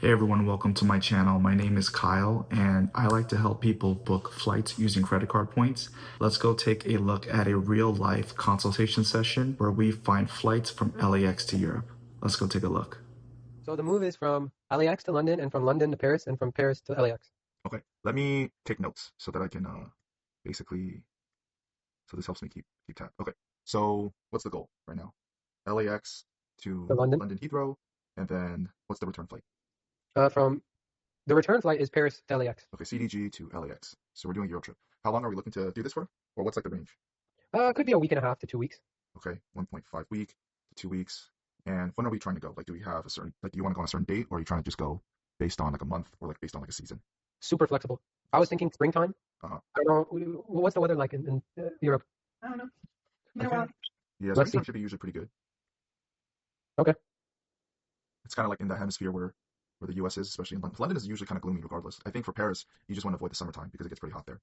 Hey everyone, welcome to my channel. My name is Kyle and I like to help people book flights using credit card points. Let's go take a look at a real life consultation session where we find flights from LAX to Europe. Let's go take a look. So the move is from LAX to London and from London to Paris and from Paris to LAX. Okay, let me take notes so that I can basically, so this helps me keep tab. Okay, so what's the goal right now? LAX To to London. London Heathrow, and then what's the return flight? From the return flight is Paris to LAX. Okay, CDG to LAX. So we're doing a Euro trip. How long are we looking to do this for? Or what's like the range? Could be a week and a half to 2 weeks. Okay, 1.5 week to 2 weeks. And when are we trying to go? Like, do we have a certain, like, do you want to go on a certain date, or are you trying to just go based on like a month or like based on like a season? Super flexible. I was thinking springtime. Uh-huh. I don't know what's the weather like in Europe. I don't know. I think, yeah, Let's see. springtime should be usually pretty good. Okay. It's kind of like in the hemisphere where the US is, especially in London. London is usually kind of gloomy regardless. I think for Paris, you just want to avoid the summertime because it gets pretty hot there.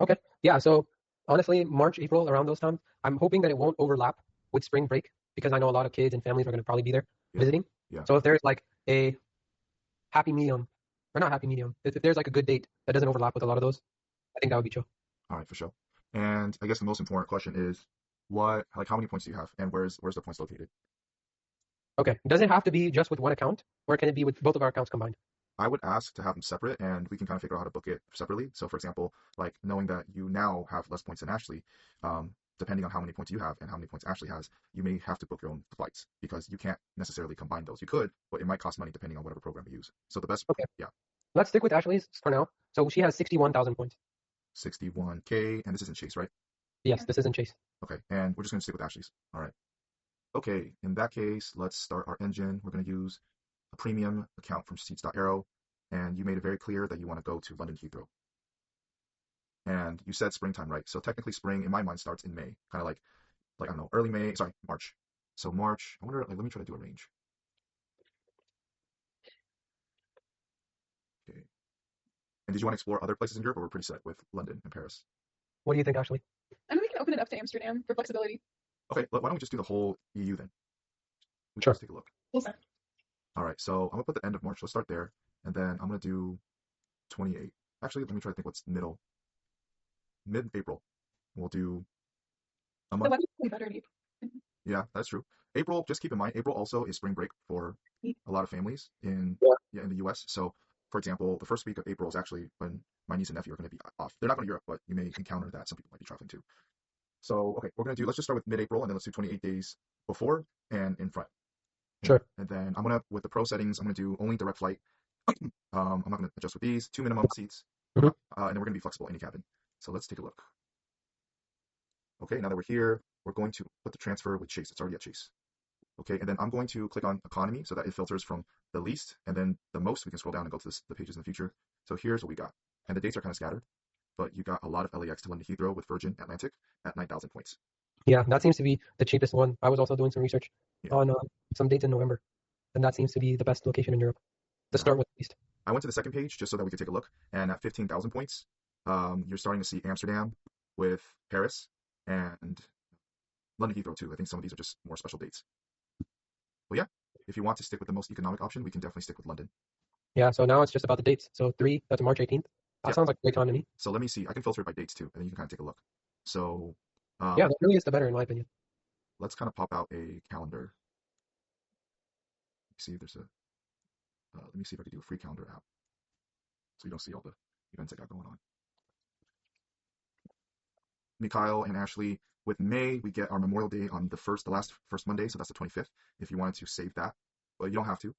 Okay. Yeah. So honestly, March, April, around those times, I'm hoping that it won't overlap with spring break because I know a lot of kids and families are going to probably be there Yeah. visiting. Yeah. So if there's like a happy medium, or not happy medium, if there's like a good date that doesn't overlap with a lot of those, I think that would be chill. All right, for sure. And I guess the most important question is how many points do you have and where's the points located? Okay. Does it have to be just with one account, or can it be with both of our accounts combined? I would ask to have them separate and we can kind of figure out how to book it separately. So for example, like knowing that you now have less points than Ashley, depending on how many points you have and how many points Ashley has, you may have to book your own flights because you can't necessarily combine those. You could, but it might cost money depending on whatever program you use. So the best, Okay. yeah, Let's stick with Ashley's for now. So she has 61,000 points. 61K, and this isn't Chase, right? Yes, this isn't Chase. Okay, and we're just going to stick with Ashley's. All right. Okay, in that case, let's start our engine. We're going to use a premium account from Seats.aero, and you made it very clear that you want to go to London Heathrow. And you said springtime, right? So technically spring, in my mind, starts in May, kind of like I don't know, early May, sorry, March. So March, I wonder, like, let me try to do a range. Okay. And did you want to explore other places in Europe, or we're pretty set with London and Paris? What do you think, Ashley? I mean, we can open it up to Amsterdam for flexibility. Okay, why don't we just do the whole EU then? We can Sure. just take a look. We'll start. All right, so I'm gonna put the end of March. Let's start there, and then I'm gonna do 28. Actually, let me try to think what's mid-April. We'll do a The month. weather's way better in April. Yeah, that's true. April, just keep in mind, April also is spring break for a lot of families Yeah. in the US. So, for example, the first week of April is actually when my niece and nephew are going to be off. They're not going to Europe, but you may encounter that. Some people might be traveling too. So, okay, let's just start with mid-April and then let's do 28 days before and in front. Sure. And then with the pro settings, I'm going to do only direct flight. I'm not going to adjust with these, 2 minimum seats, Mhm. and then we're going to be flexible any cabin. So let's take a look. Okay, now that we're here, we're going to put the transfer with Chase. It's already at Chase. Okay, and then I'm going to click on economy so that it filters from the least and then the most. We can scroll down and go to the pages in the future. So here's what we got. And the dates are kind of scattered, but you got a lot of LAX to London Heathrow with Virgin Atlantic at 9,000 points. Yeah, that seems to be the cheapest one. I was also doing some research Yeah. on some dates in November, and that seems to be the best location in Europe to Yeah. start with at least. I went to the second page just so that we could take a look. And at 15,000 points, you're starting to see Amsterdam with Paris and London Heathrow too. I think some of these are just more special dates. But yeah, if you want to stick with the most economic option, we can definitely stick with London. Yeah, so now it's just about the dates. So that's March 18th. That Yeah. sounds like a great time to me. So let me see. I can filter it by dates too, and then you can kind of take a look. So Yeah, the earliest the better, in my opinion. let's kind of pop out a calendar. See if there's a. Let me see if I could do a free calendar app, so you don't see all the events I got going on. Mekaeel and Ashley. With May, we get our Memorial Day on the last first Monday, so that's the 25th. If you wanted to save that, but you don't have to.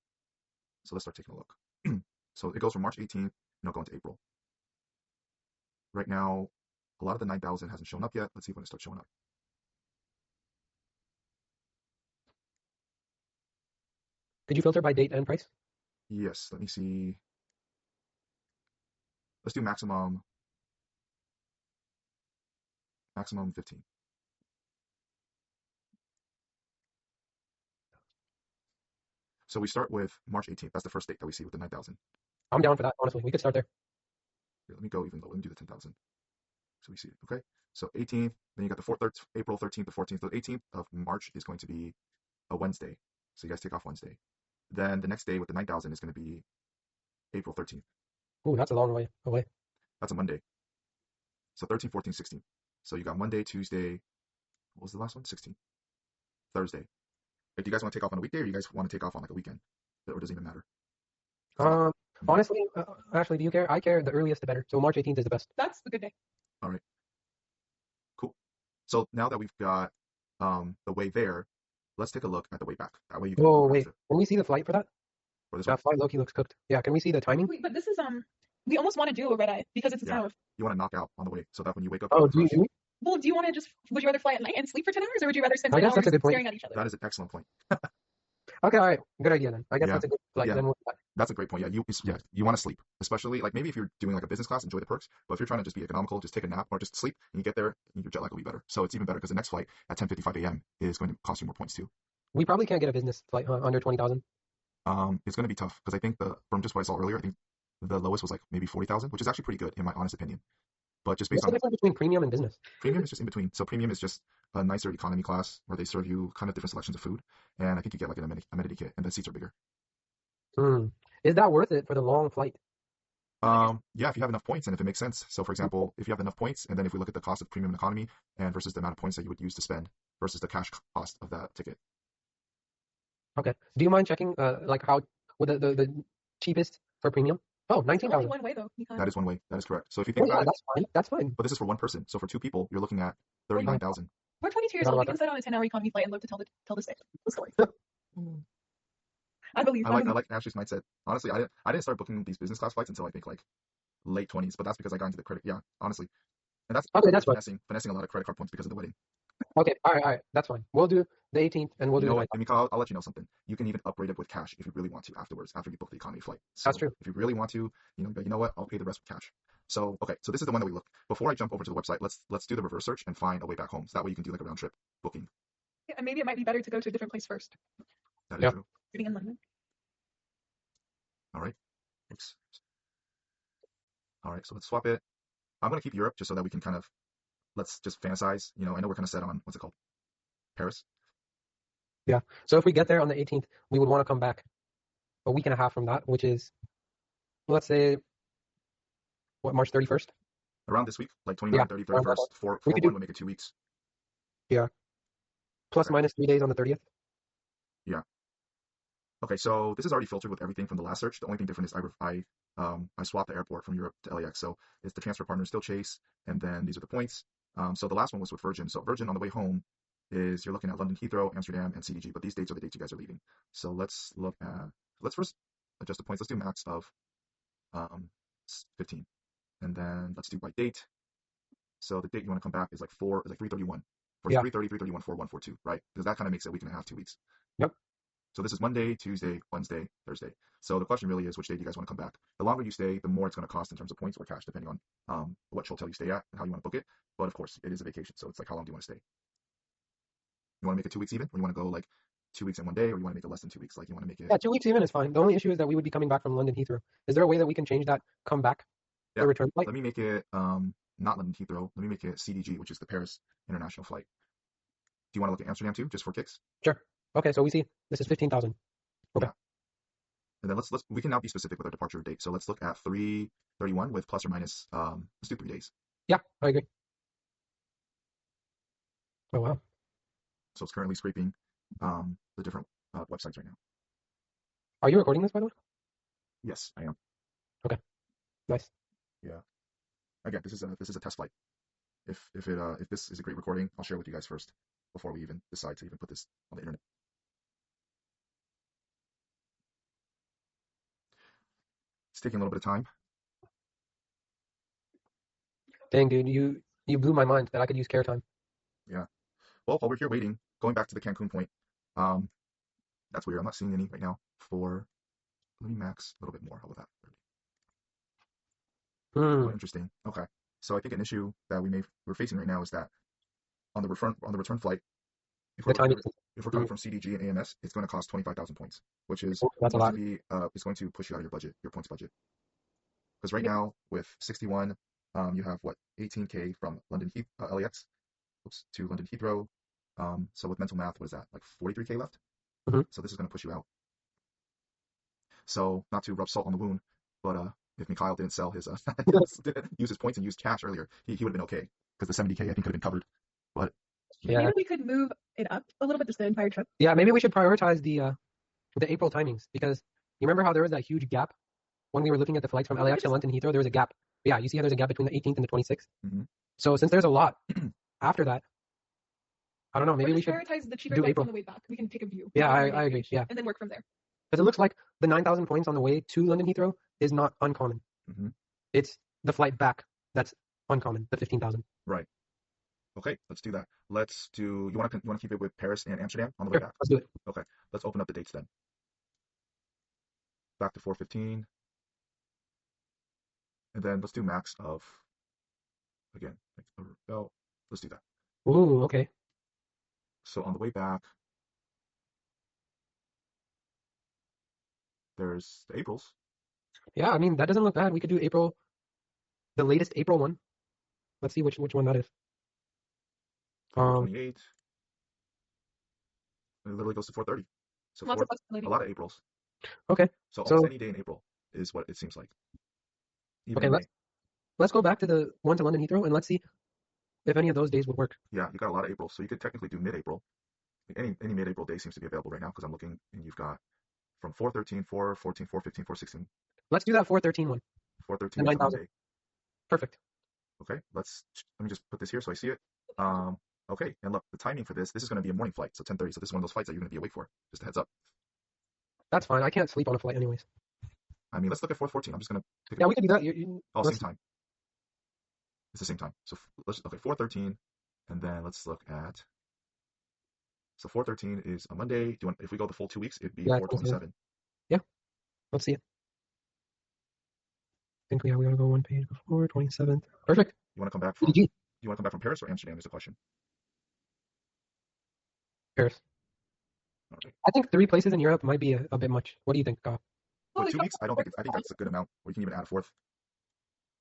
So let's start taking a look. So it goes from March 18th, and it'll go into April. Right now, a lot of the 9,000 hasn't shown up yet. Let's see when it starts showing up. Did you filter by date and price? Yes, let me see. Let's do maximum 15. So we start with March 18th. That's the first date that we see with the 9,000. I'm down for that, honestly. We could start there. Here, let me go even lower. Let me do the 10,000. So we see it. Okay. So 18th, then you got the April 13th, the 14th. The 18th of March is going to be a Wednesday. So you guys take off Wednesday. Then the next day with the 9,000 is going to be April 13th. Ooh, that's a long way away. That's a Monday. So 13, 14, 16. So you got Monday, Tuesday. What was the last one? 16. Thursday. Like, do you guys want to take off on a weekday, or you guys want to take off on like a weekend? Or does it even matter? Honestly, Ashley, do you care? I care. The earliest, the better. So March 18th is the best. That's a good day. All right. Cool. So now that we've got the way there, let's take a look at the way back. That way you can Oh, look wait. after Can we see the flight for that? for this one. That flight low-key looks cooked. Yeah, can we see the timing? Wait, but this is we almost want to do a red eye because it's a Yeah. time of. You want to knock out on the way so that when you wake up, Oh, you're do you? refreshed. Do we? Well, do you want to just? Would you rather fly at night and sleep for 10 hours, or would you rather spend I 10 guess that's hours a good point. staring at each other? That is an excellent point. Okay, all right. Good idea then. I guess Yeah. that's a good flight. Yeah. Then we'll fly. That's a great point. Yeah, you want to sleep, especially like maybe if you're doing like a business class, enjoy the perks. But if you're trying to just be economical, just take a nap or just sleep, and you get there, your jet lag will be better. So it's even better because the next flight at 10:55 a.m. is going to cost you more points too. We probably can't get a business flight under 20,000. It's going to be tough because I think from just what I saw earlier, I think the lowest was like maybe 40,000, which is actually pretty good in my honest opinion. But just based What's the on difference between premium and business? premium is just in between. So premium is just a nicer economy class where they serve you kind of different selections of food, and I think you get like an amenity kit, and the seats are bigger. Is that worth it for the long flight? Yeah, if you have enough points and if it makes sense. So for example, if you have enough points, and then if we look at the cost of premium and economy and versus the amount of points that you would use to spend versus the cash cost of that ticket. Okay. Do you mind checking like how with the cheapest for premium? Oh, It's only 19,000. one way though. Because That is one way. That is correct. So if you Oh, think yeah, about it, that's fine. That's fine. but this is for one person. So for two people, you're looking at 39,000. we're 22 years Forgot old. We about can sit on a 10-hour economy flight and live to tell the story. I believe. I like Ashley's mindset. Honestly, I didn't start booking these business class flights until I think like late 20s, but that's because I got into the credit. Yeah, honestly, and that's Okay, that's fine. finessing a lot of credit card points because of the wedding. Okay, all right. That's fine. We'll do the 18th and we'll do You the know 9th. what? Mekaeel, I'll let you know something. You can even upgrade it with cash if you really want to afterwards, after you book the economy flight. So That's true. If you really want to, you know what? I'll pay the rest with cash. So okay, so this is the one that we look. Before I jump over to the website, let's do the reverse search and find a way back home. So that way you can do like a round trip booking. Yeah, and maybe it might be better to go to a different place first. That is Yeah. true. Sitting in London. All right. Thanks. All right, so let's swap it. I'm gonna keep Europe just so that we can kind of let's just fantasize. You know, I know we're kind of set on what's it called, Paris. Yeah. So if we get there on the 18th, we would want to come back a week and a half from that, which is, let's say, what, March 31st? Around this week, like 29, Yeah, 30, around that 31st, 4, We 4 could 1 do- would make it 2 weeks. Plus Okay. minus 3 days on the 30th. Okay, so this is already filtered with everything from the last search. The only thing different is I swapped the airport from Europe to LAX. So it's the transfer partner is still Chase, and then these are the points. So the last one was with Virgin. So Virgin on the way home is you're looking at London Heathrow, Amsterdam, and CDG. But these dates are the dates you guys are leaving. So let's first adjust the points. Let's do max of 15, and then let's do by date. So the date you want to come back is like 331. For Yeah. 330, 331, 4142, right? Because that kind of makes it a week and a half, 2 weeks. Yep. So this is Monday, Tuesday, Wednesday, Thursday. So the question really is, which day do you guys want to come back? The longer you stay, the more it's going to cost in terms of points or cash, depending on what hotel you stay at and how you want to book it. But of course, it is a vacation, so it's like, how long do you want to stay? You want to make it 2 weeks even, or you want to go like 2 weeks and 1 day, or you want to make it less than 2 weeks? Like you want to make it. Yeah, 2 weeks even is fine. The only issue is that we would be coming back from London Heathrow. Is there a way that we can change that come back, Yeah. the return flight? Let me make it not London Heathrow. Let me make it CDG, which is the Paris international flight. Do you want to look at Amsterdam too, just for kicks? Sure. Okay, so we see this is 15,000. Okay. Yeah. And then we can now be specific with our departure date. So let's look at 331 with plus or minus. Let's do 3 days. Yeah, I agree. Oh, wow. So it's currently scraping the different websites right now. Are you recording this, by the way? Yes, I am. Nice. Yeah. Again, this is a test flight. If this is a great recording, I'll share with you guys first before we even decide to even put this on the internet. It's taking a little bit of time. Dang, dude, you blew my mind that I could use care time. Well, while we're here waiting, going back to the Cancun point, that's weird. I'm not seeing any right now for. Let me max a little bit more. How about that? Oh, interesting. Okay. So I think an issue that we're facing right now is that on the return flight, if The time we're coming from CDG and AMS, it's going to cost 25,000 points, which is That's a going lot. to be it's going to push you out of your budget, your points budget. Because right now with 61, you have what 18K from LAX, to London Heathrow. So with mental math, what is that? Like 43K left. Mhm. So this is going to push you out. So not to rub salt on the wound, but if Mekaeel didn't sell his didn't use his points and use cash earlier, he would have been okay because the 70K I think could have been covered. But Yeah. Maybe we could move it up a little bit just the entire trip. Yeah, maybe we should prioritize the April timings, because you remember how there was that huge gap when we were looking at the flights from LAX to London Heathrow? There was a gap. Yeah, you see how there's a gap between the 18th and the 26th? mm-hmm. So since there's a lot after that, I don't know, maybe Or we just should, prioritize the cheaper do flights April. on the way back. We can take a view. Yeah, on the I main agree. page, Yeah. And then work from there. Because it looks like the 9,000 points on the way to London Heathrow is not uncommon. Mm-hmm. It's the flight back that's uncommon, the 15,000. Right. Okay, let's do that. Let's do. You want to keep it with Paris and Amsterdam on the way Sure, back? let's do it. Okay, let's open up the dates then. Back to 4:15, and then let's do max of again. Oh, let's do that. Ooh, okay. So on the way back, there's the Aprils. Yeah, I mean, that doesn't look bad. We could do April, the latest April one. Let's see which one that is. February 28. And it literally goes to 4:30. So Lots of flexibility. a lot of Aprils. Okay. So So- almost any day in April is what it seems like. Even Okay, in May. let's go back to the one to London Heathrow and let's see if any of those days would work. Yeah, you got a lot of April, so you could technically do mid-April. Any mid-April day seems to be available right now because I'm looking, and you've got from 4:13, 4:14, 4:15, 4:16, Let's do that 413 one. 4:13 The is a 9,000. Monday. Perfect. Okay, let me just put this here so I see it. Okay, and look, the timing for this is going to be a morning flight, so 10:30. So this is one of those flights that you're going to be awake for. Just a heads up. That's fine. I can't sleep on a flight anyways. I mean, let's look at 4:14. I'm just going to pick Yeah, it we can do that. all same let's- time. It's the same time. So let's okay 4:13, and then let's look at. So 4:13 is a Monday. Do you want if we go the full 2 weeks, it'd be Yeah, 4:27. Let's see it. I think we want to go one page before 27th. Perfect. You want to come back from? CDG. You want to come back from Paris or Amsterdam? Is the question. Paris. All right. I think 3 places in Europe might be a bit much. What do you think, Kyle? Well, With there's 2 weeks, I don't think I think that's a good amount. Or you can even add a fourth.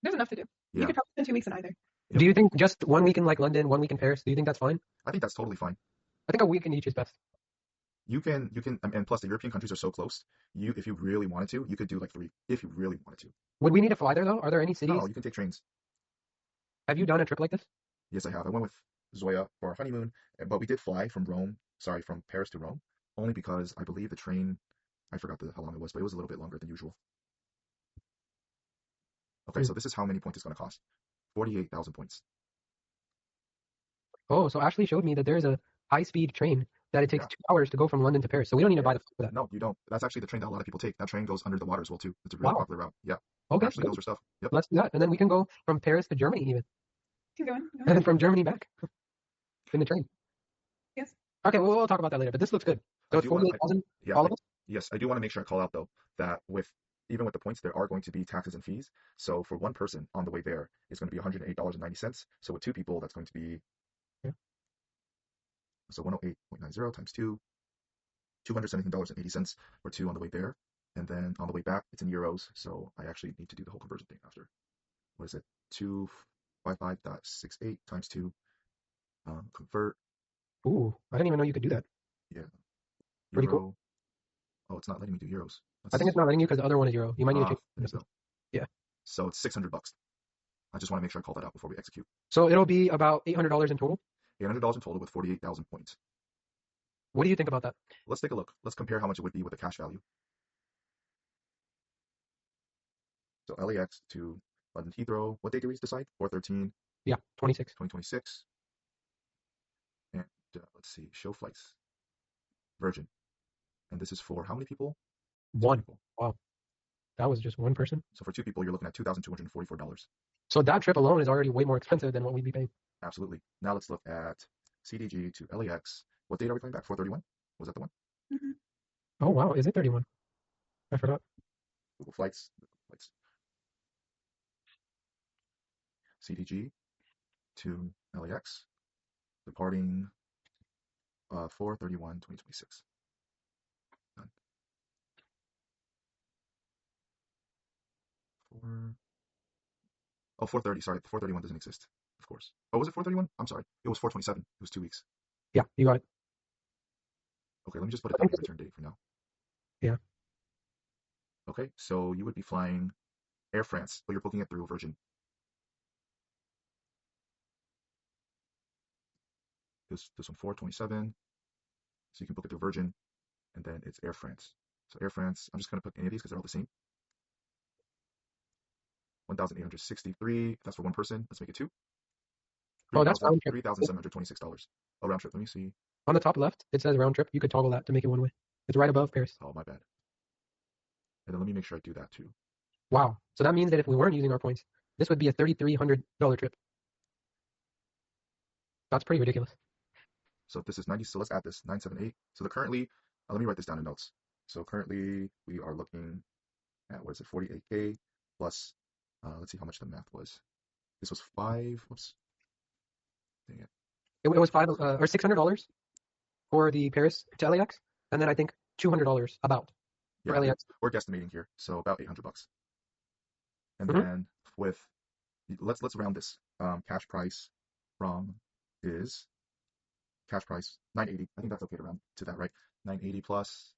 There's enough to do. Yeah. You could probably spend 2 weeks in either. Yep. Do you think just 1 week in like London, 1 week in Paris? Do you think that's fine? I think that's totally fine. I think a week in each is best. You can, and plus the European countries are so close. If you really wanted to, you could do like 3. If you really wanted to. Would we need to fly there though? Are there any cities? No, you can take trains. Have you done a trip like this? Yes, I have. I went with Zoya for our honeymoon, but we did fly from Paris to Rome, only because I believe the train, I forgot how long it was, but it was a little bit longer than usual. Okay, so this is how many points it's going to cost. 48,000 points. Oh, so Ashley showed me that there's a high-speed train that it takes Yeah. 2 hours to go from London to Paris. So we don't need to buy the flight for that. No, you don't. That's actually the train that a lot of people take. That train goes under the water as well, too. It's a really Wow. popular route. Yeah, Okay, actually good. knows her stuff. Yep. Let's do that. And then we can go from Paris to Germany even. Keep going. And then from Germany back in the train. Yes. Okay, well, we'll talk about that later. But this looks good. So I it's do wanna- 48,000, Yeah, all of us? yes, I do want to make sure I call out though that even with the points, there are going to be taxes and fees. So for one person on the way there, it's going to be $108.90. So with 2 people, that's going to be Yeah. So 108.90 times 2, $217.80 for 2 on the way there, and then on the way back, it's in euros. So I actually need to do the whole conversion thing after. What is it? 255.68 times 2. Convert. Ooh, I didn't even know you could do that. Yeah. Pretty Euro. cool. Oh, it's not letting me do euros. I think it's not letting you because the other one is euro. You might need to change There you go. Yeah. So it's $600. I just want to make sure I call that out before we execute. So it'll be about $800 in total. $800 in total with 48,000 points. What do you think about that? Let's take a look. Let's compare how much it would be with the cash value. So LAX to London Heathrow. What date did we decide? 4/13, Yeah, 26. 2026. And let's see, show flights. Virgin. And this is for how many people? 2 One. people. Wow. That was just one person. So for 2 people, you're looking at $2,244. So that trip alone is already way more expensive than what we'd be paying. Absolutely. Now let's look at CDG to LAX. What date are we coming back? 4/31? Was that the one? Mm-hmm. Oh, wow. Is it 31? I forgot. Google Flights. CDG to LAX. Departing 4/31/2026. Done. 4:30. Sorry, 4/31 doesn't exist. Of course. Oh, was it 4/31? I'm sorry. It was 4/27. It was 2 weeks. Yeah, you got it. Okay, let me just put it down as return date for now. Yeah. Okay, so you would be flying Air France, but you're booking it through Virgin. This one 427. So you can book it through Virgin, and then it's Air France. So Air France, I'm just gonna put any of these because they're all the same. 1,863. That's for one person. Let's make it two. Oh, that's round trip. $3,726. Oh, round trip. Let me see. On the top left, it says round trip. You could toggle that to make it one way. It's right above Paris. Oh, my bad. And then let me make sure I do that too. Wow. So that means that if we weren't using our points, this would be a $3,300 trip. That's pretty ridiculous. So if this is 90, so let's add this 978. So the currently, let me write this down in notes. So currently we are looking at, what is it, 48K plus, let's see how much the math was. This was whoops. Dang it. It was $600 for the Paris to LAX, and then I think $200 about for Yeah, LAX. we're guesstimating here, so about $800. And Mhm. then with, let's round this. Cash price from is cash price 980. I think that's okay to round to that, right? 980 plus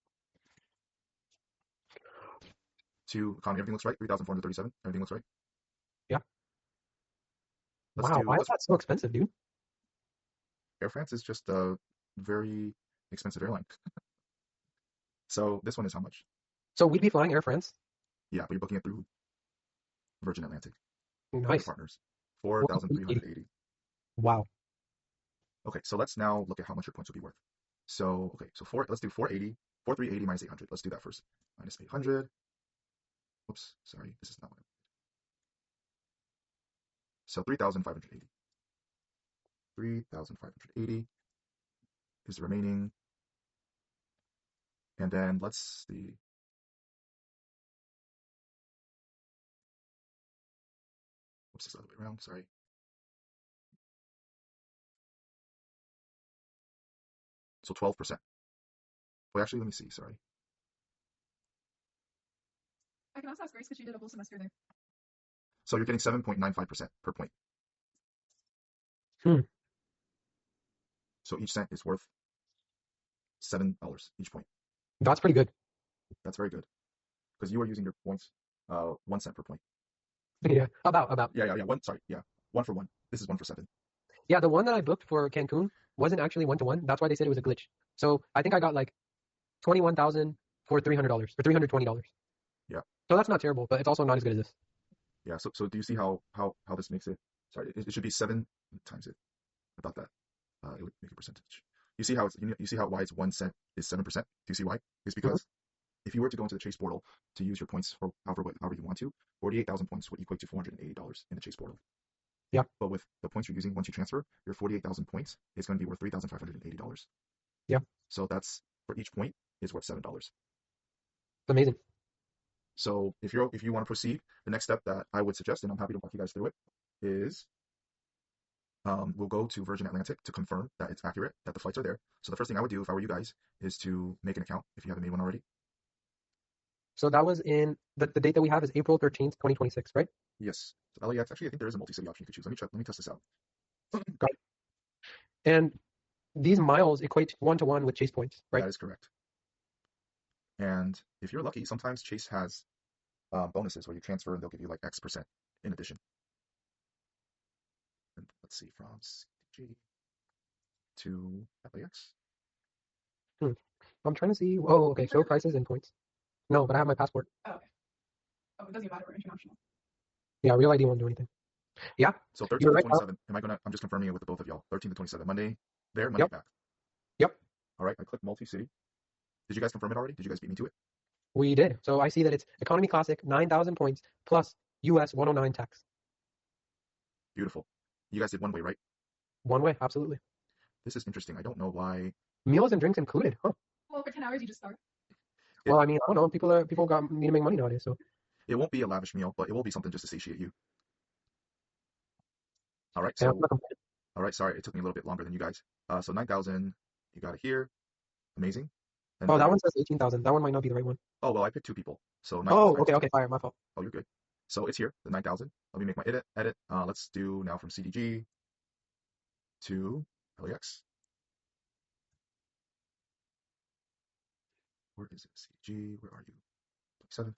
2 economy. Everything looks right. 3,437. Everything looks right. Yeah. Let's Wow, do. why is that so expensive, dude? Air France is just a very expensive airline. So this one is how much? So we'd be flying Air France. Yeah, but you're booking it through Virgin Atlantic. Nice. Partners. 4,380. Wow. Okay, so let's now look at how much your points will be worth. So, okay, so let's do 480, 4,380 minus 800. Let's do that first. Minus 800. Whoops, sorry, this is not what I wanted. So 3,580. 3,580 is the remaining. And then let's see. Whoops, it's the other way around, sorry. So 12%. Well, actually, let me see, sorry. I can also ask Grace because she did a whole semester there. So you're getting 7.95% per point. Hmm. So each cent is worth $7 each point. That's pretty good. That's very good. Because you are using your points 1 cent per point. Yeah, about. Yeah. Yeah. 1 for 1. This is 1 for 7. Yeah, the one that I booked for Cancun wasn't actually 1-to-1. That's why they said it was a glitch. So I think I got like 21,000 for $300 or $320. Yeah. So that's not terrible, but it's also not as good as this. Yeah. So do you see how this makes it? Sorry, it should be 7 times it. About that. It would make a percentage. You see how you see how why it's 1 cent is 7%? Do you see why? It's because if you were to go into the Chase portal to use your points for however you want to, 48,000 points would equate to $480 in the Chase portal. Yeah. But with the points you're using, once you transfer, your 48,000 points is going to be worth $3,580. Yeah. So that's for each point is worth $7. It's amazing. So if you want to proceed, the next step that I would suggest, and I'm happy to walk you guys through it, is we'll go to Virgin Atlantic to confirm that it's accurate, that the flights are there. So the first thing I would do if I were you guys is to make an account if you haven't made one already. So that was in the date that we have is April 13th, 2026, right? Yes. So LAX, actually, I think there is a multi-city option you could choose. Let me test this out. Got it. And these miles equate 1-to-1 with Chase points, right? That is correct. And if you're lucky, sometimes Chase has bonuses where you transfer and they'll give you like X% in addition. And let's see, from CDG to LAX. I'm trying to see. Oh, okay. Show prices and points. No, but I have my passport. Oh, okay. Oh, it doesn't even matter. We're international. Yeah, Real ID won't do anything. Yeah. So 13 You're to right. 27. I'm just confirming it with the both of y'all. 13 to 27. Monday there, Monday back. Yep. All right, I clicked multi-city. Did you guys confirm it already? Did you guys beat me to it? We did. So I see that it's economy classic, 9,000 points plus US 109 tax. Beautiful. You guys did one way, right? One way, absolutely. This is interesting. I don't know why. Meals and drinks included. Huh. Well, for 10 hours, you just start. Well, I mean, I don't know. People need to make money nowadays, so It won't be a lavish meal, but it will be something just to satiate you. All right. yeah, So, all right. Sorry, it took me a little bit longer than you guys. So 9,000. You got it here. Amazing. And oh, that one says 18,000. That one might not be the right one. Oh well, I picked 2 people. So 9, oh, okay, fire, my fault. Oh, you're good. So it's here, the 9,000. Let me make my edit. Let's do now from CDG to LAX. Where is it? CDG, where are you? 27th.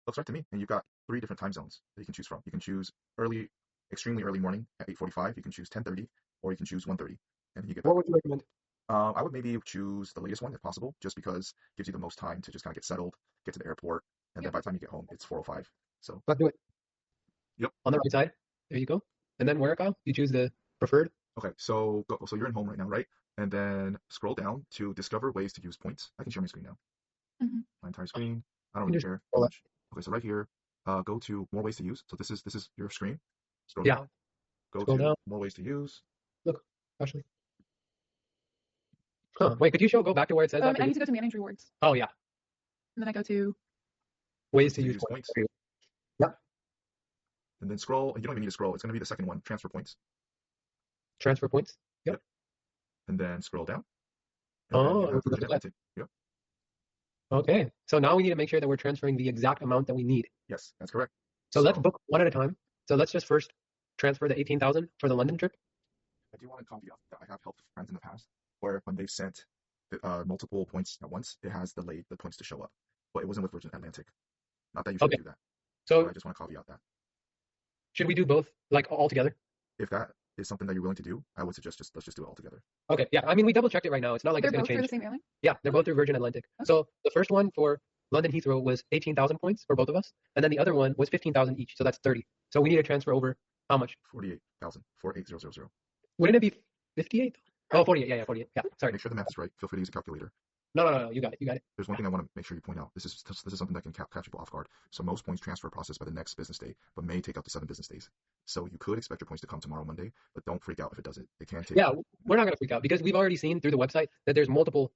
looks right to me. And you've got 3 different time zones that you can choose from. You can choose early, extremely early morning at 8:45. You can choose 10:30, or you can choose 1:30, and you get that. What would you recommend? I would maybe choose the latest one if possible, just because it gives you the most time to just kind of get settled, get to the airport, and then by the time you get home, it's 4:05. So, Let's do it. Yep. On the right side. There you go. And then where, Kyle? You choose the preferred. okay, so so you're in home right now, right? And then scroll down to discover ways to use points. I can share my screen now. Mhm. My entire screen. I don't You really just care scroll up. much. Okay, so right here, go to more ways to use. So this is your screen. Scroll Yeah. down. Go Scroll to down. more ways to use. Look, Ashley. Huh. Wait, could you go back to where it says that? I need to go to manage rewards, Oh yeah. and then I go to Ways to To use use points. points. Yep. And then scroll. You don't even need to scroll. It's going to be the second one, transfer points. Transfer points. Yep. And then scroll down. And then Oh, you have look Virgin at that. Atlantic. Yep. Okay. So now we need to make sure that we're transferring the exact amount that we need. Yes, that's correct. So let's book one at a time. So let's just first transfer the 18,000 for the London trip. I do want to caveat that I have helped friends in the past where when they've sent multiple points at once, it has delayed the points to show up. But it wasn't with Virgin Atlantic. Not that you should Okay. do that. So But I just want to caveat that. should we do both like all together? If that is something that you're willing to do, I would suggest let's just do it all together. Okay. Yeah. I mean, we double checked it right now. It's not like they're it's going both to for the change. same airline. Yeah, they're both through Virgin Atlantic. Okay. So the first one for London Heathrow was 18,000 points for both of us, and then the other one was 15,000 each. So that's 30. So we need to transfer over how much? 48,000. 48,000. Wouldn't it be 58? Oh, 48. Yeah, 48. Yeah. Sorry. Make sure the math is right. Feel free to use a calculator. No. You got it. You got it. There's one thing I want to make sure you point out. This is something that can catch people off guard. So most points transfer processed by the next business day, but may take up to 7 business days. So you could expect your points to come tomorrow, Monday, but don't freak out if it doesn't. It can take. Yeah, we're not going to freak out because we've already seen through the website that there's multiple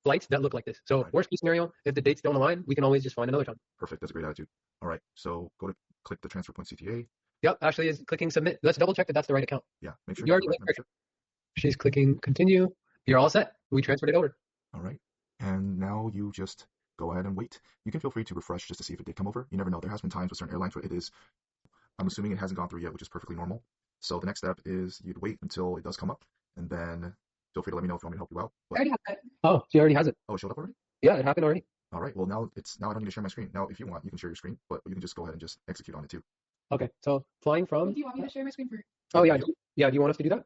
flights that look like this. So Right. worst case scenario, if the dates don't align, we can always just find another time. Perfect. That's a great attitude. All right. So click the transfer point CTA. Yep, Ashley is clicking submit. Let's double check that that's the right account. Yeah. Make sure You you have the already right linked membership. She's clicking continue. You're all set. We transferred it over. All right. And now you just go ahead and wait. You can feel free to refresh just to see if it did come over. You never know. There has been times with certain airlines where it is. I'm assuming it hasn't gone through yet, which is perfectly normal. So the next step is you'd wait until it does come up, and then feel free to let me know if you want me to help you out. I already have that. Oh, she already has it. Oh, it showed up already? Yeah, it happened already. All right. Well, now I don't need to share my screen. Now, if you want, you can share your screen, but you can just go ahead and just execute on it too. Okay, so flying from. Do you want me to share my screen for? Oh yeah, yeah. Do you want us to do that?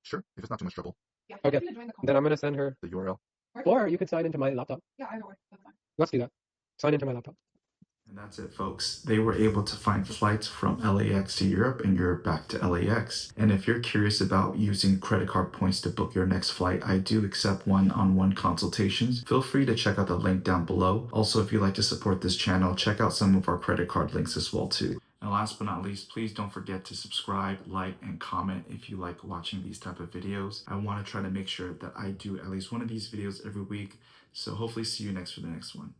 Sure. If it's not too much trouble, Yeah. Okay. I'm gonna join the call. Then I'm gonna send her, the URL. or you could sign into my laptop. Yeah, either way. That's fine. Let's do that. Sign into my laptop. And that's it, folks. They were able to find flights from LAX to Europe and Europe back to LAX. And if you're curious about using credit card points to book your next flight, I do accept one-on-one consultations. Feel free to check out the link down below. Also, if you'd like to support this channel, check out some of our credit card links as well too. And last but not least, please don't forget to subscribe, like, and comment if you like watching these type of videos. I want to try to make sure that I do at least one of these videos every week. So hopefully see you next for the next one.